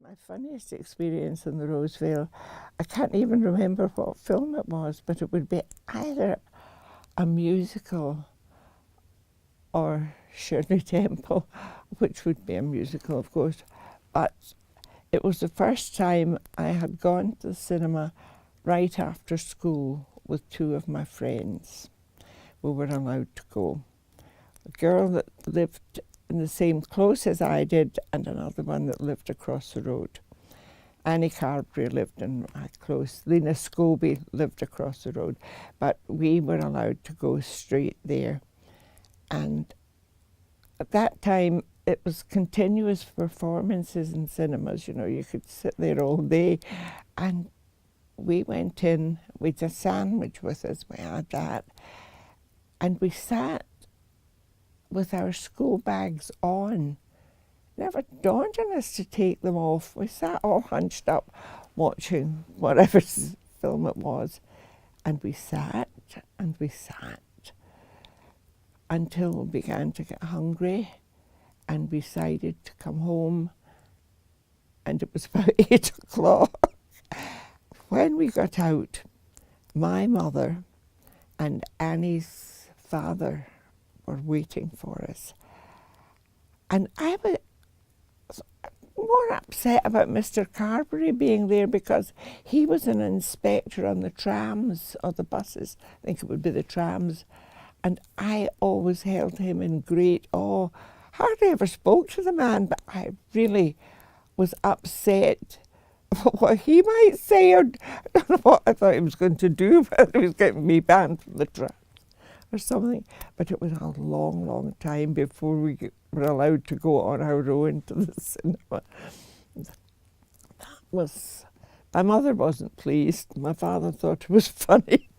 My funniest experience in the Rosevale, I can't even remember what film it was, but it would be either a musical or Shirley Temple, which would be a musical, of course. But it was the first time I had gone to the cinema right after school with two of my friends. We were allowed to go. A girl that lived in the same close as I did, and another one that lived across the road. Annie Carberry lived in my close. Lena Scobie lived across the road. But we were allowed to go straight there. And at that time, it was continuous performances in cinemas. You know, you could sit there all day. And we went in with a sandwich with us. We had that. And we sat with our school bags on. Never dawned on us to take them off. We sat all hunched up watching whatever film it was. And we sat and we sat until we began to get hungry and decided to come home. And it was about 8 o'clock. When we got out, my mother and Annie's father were waiting for us. And I was more upset about Mr. Carberry being there because he was an inspector on the trams or the buses. I think it would be the trams. And I always held him in great awe. Hardly ever spoke to the man, but I really was upset what he might say, or I don't know what I thought he was going to do, whether he was getting me banned from the trams or something. But it was a long, long time before we were allowed to go on our own to the cinema. That was, my mother wasn't pleased. My father thought it was funny.